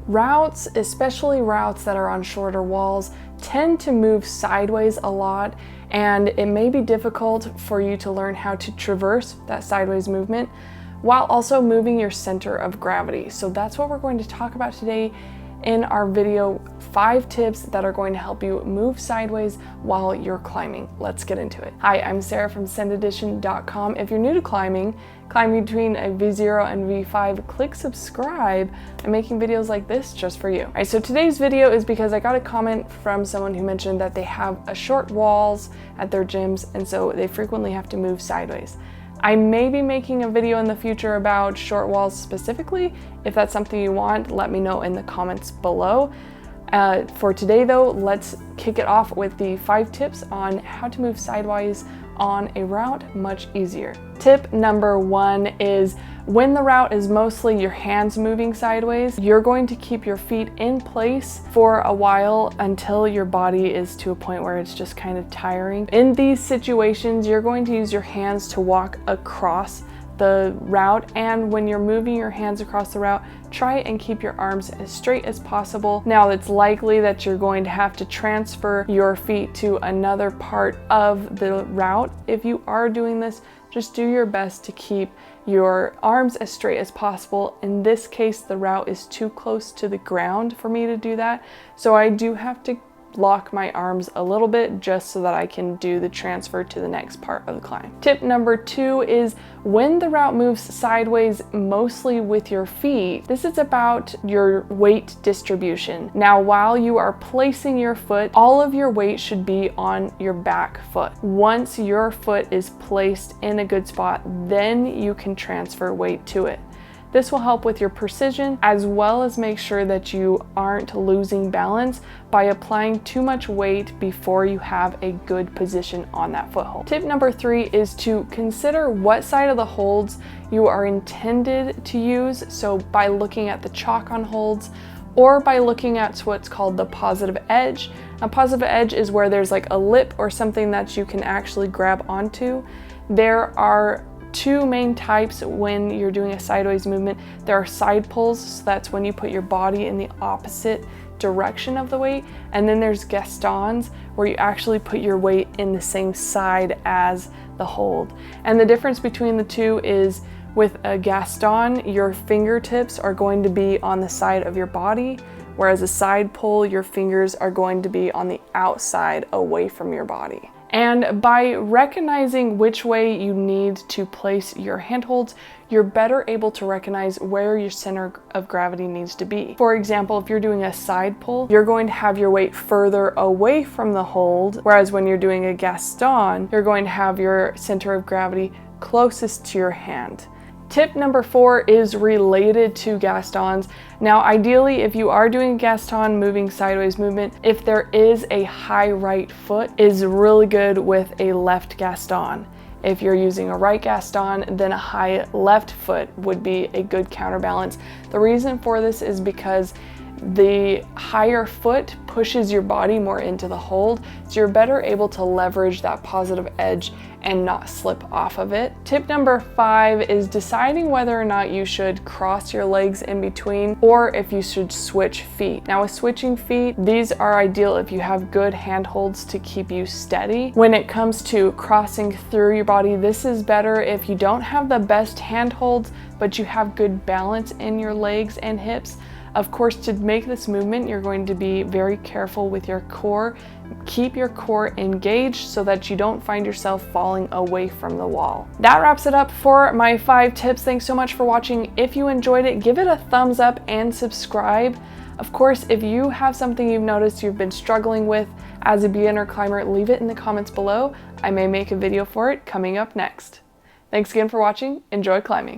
Routes, especially routes that are on shorter walls, tend to move sideways a lot, and it may be difficult for you to learn how to traverse that sideways movement while also moving your center of gravity. So that's what we're going to talk about today in our video, 5 tips that are going to help you move sideways while you're climbing. Let's get into it. Hi, I'm Sarah from SendEdition.com. If you're new to climbing between a V0 and V5, click subscribe. I'm making videos like this just for you. All right, so today's video is because I got a comment from someone who mentioned that they have short walls at their gyms, and so they frequently have to move sideways. I may be making a video in the future about short walls specifically. If that's something you want, let me know in the comments below. For today though, let's kick it off with the 5 tips on how to move sideways on a route much easier. Tip number 1 is when the route is mostly your hands moving sideways, you're going to keep your feet in place for a while until your body is to a point where it's just kind of tiring. In these situations, you're going to use your hands to walk across the route, and when you're moving your hands across the route, try and keep your arms as straight as possible. Now, it's likely that you're going to have to transfer your feet to another part of the route. If you are doing this, just do your best to keep your arms as straight as possible. In this case, the route is too close to the ground for me to do that, so I do have to lock my arms a little bit just so that I can do the transfer to the next part of the climb. Tip number 2 is when the route moves sideways mostly with your feet, this is about your weight distribution. Now, while you are placing your foot, all of your weight should be on your back foot. Once your foot is placed in a good spot, then you can transfer weight to it. This will help with your precision, as well as make sure that you aren't losing balance by applying too much weight before you have a good position on that foothold. Tip number 3 is to consider what side of the holds you are intended to use. So by looking at the chalk on holds, or by looking at what's called the positive edge. A positive edge is where there's like a lip or something that you can actually grab onto. There are 2 main types when you're doing a sideways movement. There are side pulls, so that's when you put your body in the opposite direction of the weight, and then there's Gastons, where you actually put your weight in the same side as the hold. And the difference between the 2 is with a Gaston, your fingertips are going to be on the side of your body, whereas a side pull, your fingers are going to be on the outside away from your body. And by recognizing which way you need to place your handholds, you're better able to recognize where your center of gravity needs to be. For example, if you're doing a side pull, you're going to have your weight further away from the hold, whereas when you're doing a Gaston, you're going to have your center of gravity closest to your hand. Tip number 4 is related to Gastons. Now, ideally, if you are doing a Gaston moving sideways movement, if there is a high right foot, is really good with a left Gaston. If you're using a right Gaston, then a high left foot would be a good counterbalance. The reason for this is because the higher foot pushes your body more into the hold, so you're better able to leverage that positive edge and not slip off of it. Tip number 5 is deciding whether or not you should cross your legs in between, or if you should switch feet. Now, with switching feet, these are ideal if you have good handholds to keep you steady. When it comes to crossing through your body, this is better if you don't have the best handholds, but you have good balance in your legs and hips. Of course, to make this movement, you're going to be very careful with your core. Keep your core engaged so that you don't find yourself falling away from the wall. That wraps it up for my 5 tips. Thanks so much for watching. If you enjoyed it, give it a thumbs up and subscribe. Of course, if you have something you've noticed you've been struggling with as a beginner climber, leave it in the comments below. I may make a video for it coming up next. Thanks again for watching. Enjoy climbing.